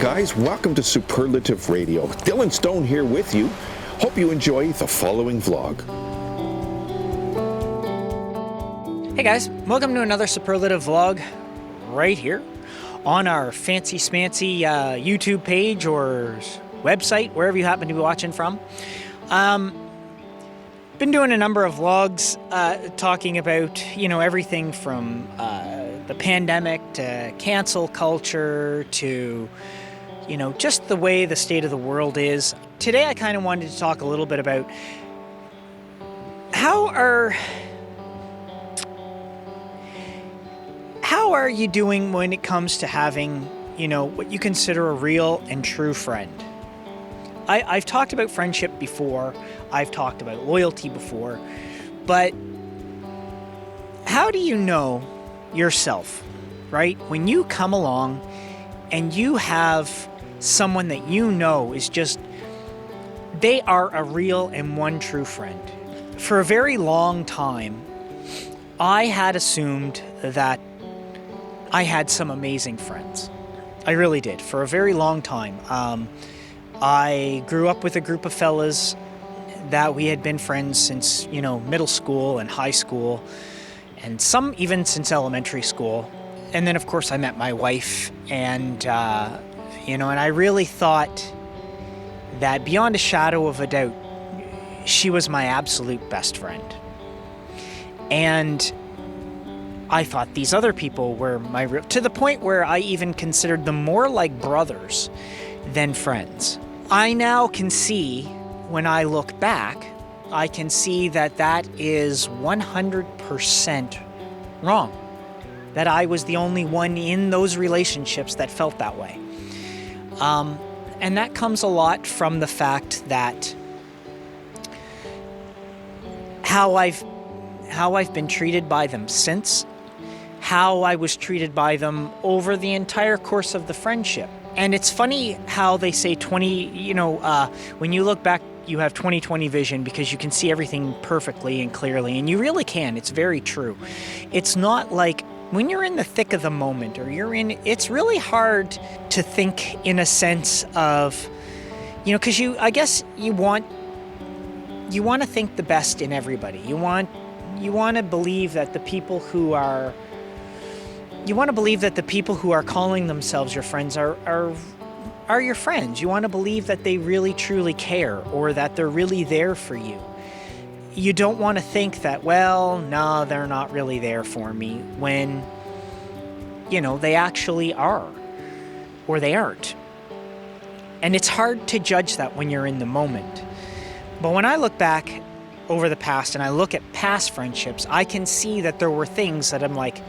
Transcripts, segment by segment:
guys, welcome to Superlative Radio. Dylan Stone here with you. Hope you enjoy the following vlog. Hey guys, welcome to another Superlative vlog right here on our fancy smancy YouTube page or website, wherever you happen to be watching from. Been doing a number of vlogs talking about, everything from the pandemic to cancel culture to, just the way the state of the world is. Today I kind of wanted to talk a little bit about how are you doing when it comes to having, what you consider a real and true friend? I've talked about friendship before. I've talked about loyalty before. But how do you know yourself, right? When you come along and you have someone that is just, they are a real and one true friend. For a very long time, I had assumed that I had some amazing friends. I really did, for a very long time. I grew up with a group of fellas that we had been friends since, middle school and high school, and some even since elementary school. And then, of course, I met my wife, and, and I really thought that beyond a shadow of a doubt, she was my absolute best friend. And I thought these other people were to the point where I even considered them more like brothers than friends. I now can see, when I look back, I can see that that is 100% wrong. That I was the only one in those relationships that felt that way. And that comes a lot from the fact that how I've been treated by them since, how I was treated by them over the entire course of the friendship. And it's funny how they say when you look back, you have 20/20 vision because you can see everything perfectly and clearly, and you really can. It's very true. It's not like when you're in the thick of the moment it's really hard to think in a sense of, because I guess you want to think the best in everybody. You want to believe that the people who are calling themselves your friends are your friends. You want to believe that they really truly care, or that they're really there for you. You don't want to think that, no, they're not really there for me, when, they actually are, or they aren't. And it's hard to judge that when you're in the moment. But when I look back over the past and I look at past friendships, I can see that there were things that I'm like,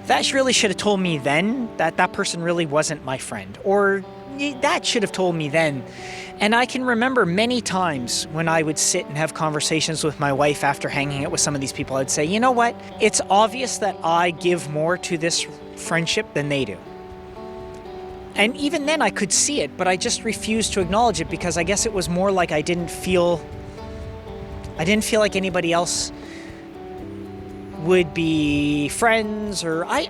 that really should have told me then that that person really wasn't my friend, or that should have told me then. And I can remember many times when I would sit and have conversations with my wife after hanging out with some of these people, I'd say, you know what? It's obvious that I give more to this friendship than they do. And even then I could see it, but I just refused to acknowledge it because I guess it was more like I didn't feel like anybody else would be friends, or I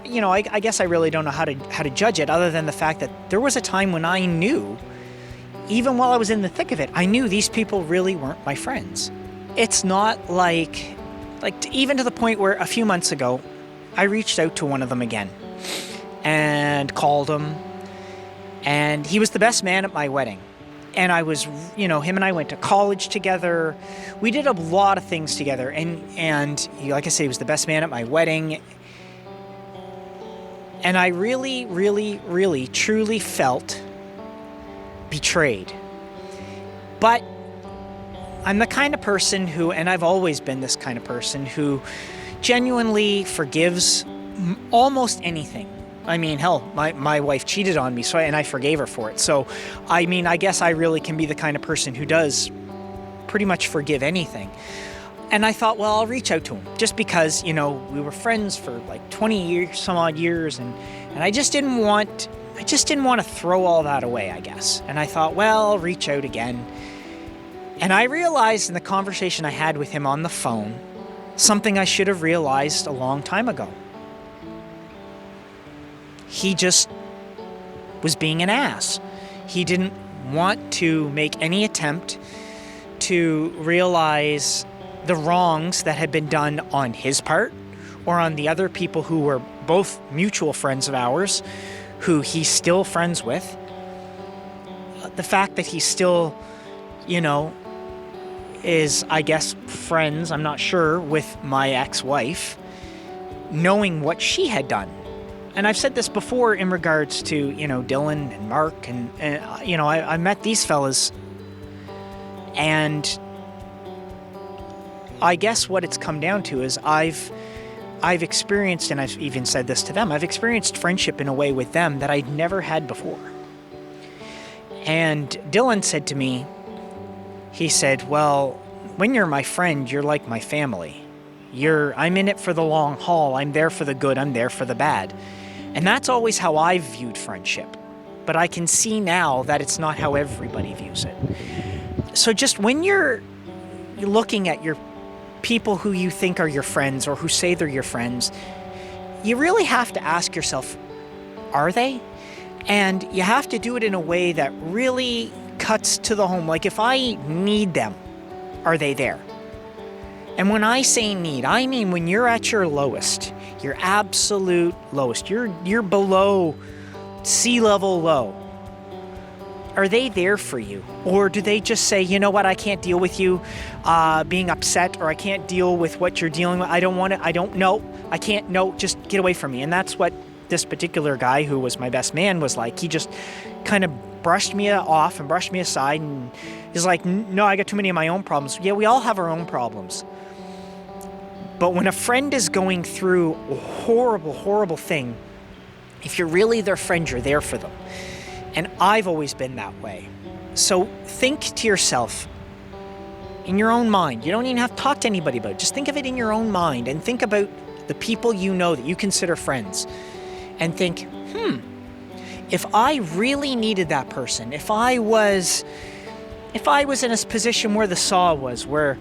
guess I really don't know how to judge it, other than the fact that there was a time when I knew, even while I was in the thick of it, I knew these people really weren't my friends. It's not like even to the point where a few months ago, I reached out to one of them again and called him, and he was the best man at my wedding. And I was, him and I went to college together. We did a lot of things together. And like I say, he was the best man at my wedding. And I really, really, really, truly felt betrayed. But I'm the kind of person who, and I've always been this kind of person, who genuinely forgives almost anything. I mean, hell, my wife cheated on me, and I forgave her for it. So, I mean, I guess I really can be the kind of person who does pretty much forgive anything. And I thought, well, I'll reach out to him just because, we were friends for like 20 years, some odd years, and I just didn't want to throw all that away, I guess. And I thought, well, I'll reach out again. And I realized in the conversation I had with him on the phone, something I should have realized a long time ago. He just was being an ass. He didn't want to make any attempt to realize the wrongs that had been done on his part or on the other people who were both mutual friends of ours, who he's still friends with. The fact that he still, is, I guess, friends, I'm not sure, with my ex-wife, knowing what she had done. And I've said this before in regards to, Dylan and Mark and I met these fellas, and I guess what it's come down to is I've experienced, and I've even said this to them, I've experienced friendship in a way with them that I'd never had before. And Dylan said to me, he said, well, when you're my friend, you're like my family. I'm in it for the long haul. I'm there for the good. I'm there for the bad. And that's always how I've viewed friendship. But I can see now that it's not how everybody views it. So just when you're looking at your people who you think are your friends or who say they're your friends, you really have to ask yourself, are they? And you have to do it in a way that really cuts to the home. Like, if I need them, are they there? And when I say need, I mean when you're at your lowest, your absolute lowest, you're below sea level low. Are they there for you? Or do they just say, you know what, I can't deal with you being upset, or I can't deal with what you're dealing with. I don't want it. I don't know. I can't know. Just get away from me. And that's what this particular guy who was my best man was like. He just kind of brushed me off and brushed me aside, and he's like, no, I got too many of my own problems. Yeah, we all have our own problems. But when a friend is going through a horrible, horrible thing, if you're really their friend, you're there for them. And I've always been that way. So think to yourself, in your own mind. You don't even have to talk to anybody about it. Just think of it in your own mind, and think about the people you know that you consider friends. And think, if I really needed that person, if I was in a position where the Saw was, where,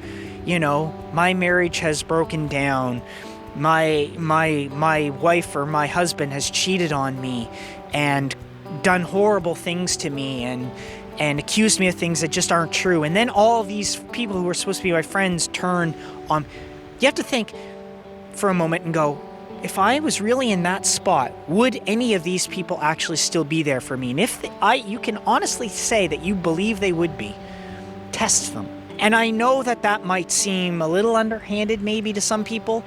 my marriage has broken down, my wife or my husband has cheated on me and done horrible things to me and accused me of things that just aren't true, and then all these people who were supposed to be my friends turn on, you have to think for a moment and go, if I was really in that spot, would any of these people actually still be there for me? And if you can honestly say that you believe they would be, test them. And I know that might seem a little underhanded maybe to some people,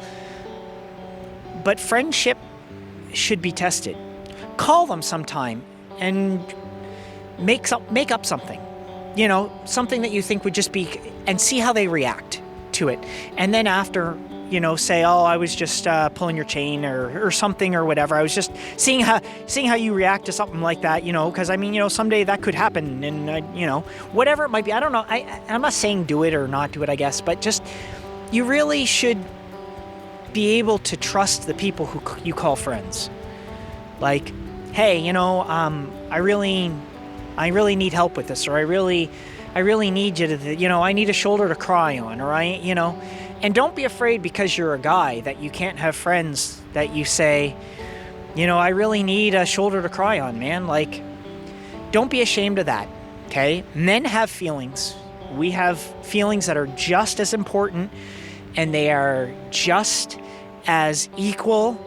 but friendship should be tested. Call them sometime and make up something, something that you think would just be, and see how they react to it. And then after, say, oh, I was just pulling your chain or something or whatever. I was just seeing how you react to something like that, because someday that could happen, and whatever it might be. I don't know. I'm not saying do it or not do it, I guess, but just, you really should be able to trust the people who you call friends. Like, hey, I really need help with this, or I really need you to, I need a shoulder to cry on, or and don't be afraid because you're a guy that you can't have friends that you say, I really need a shoulder to cry on, man. Like, don't be ashamed of that, okay? Men have feelings. We have feelings that are just as important, and they are just as equal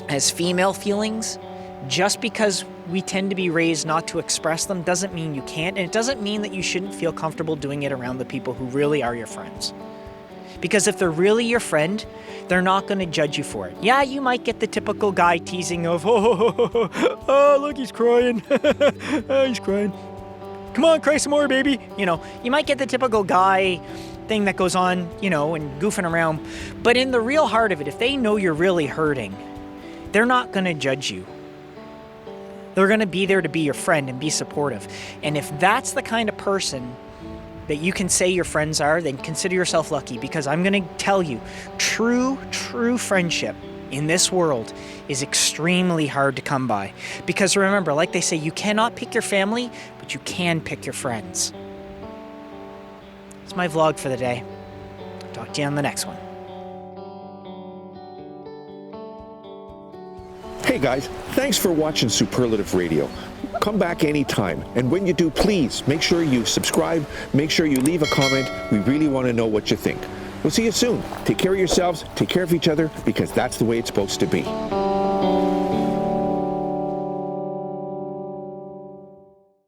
as female feelings. Just because we tend to be raised not to express them doesn't mean you can't, and it doesn't mean that you shouldn't feel comfortable doing it around the people who really are your friends. Because if they're really your friend, they're not going to judge you for it. Yeah, you might get the typical guy teasing of, oh, look, he's crying. Oh, he's crying. Come on, cry some more, baby. You might get the typical guy thing that goes on, and goofing around. But in the real heart of it, if they know you're really hurting, they're not going to judge you. They're going to be there to be your friend and be supportive. And if that's the kind of person that you can say your friends are, then consider yourself lucky, because I'm going to tell you, true friendship in this world is extremely hard to come by. Because remember, like they say, you cannot pick your family, but you can pick your friends. That's my vlog for the day. Talk to you on the next one. Hey guys, thanks for watching Superlative Radio. Come back anytime. And when you do, please make sure you subscribe. Make sure you leave a comment. We really want to know what you think. We'll see you soon. Take care of yourselves. Take care of each other, because that's the way it's supposed to be.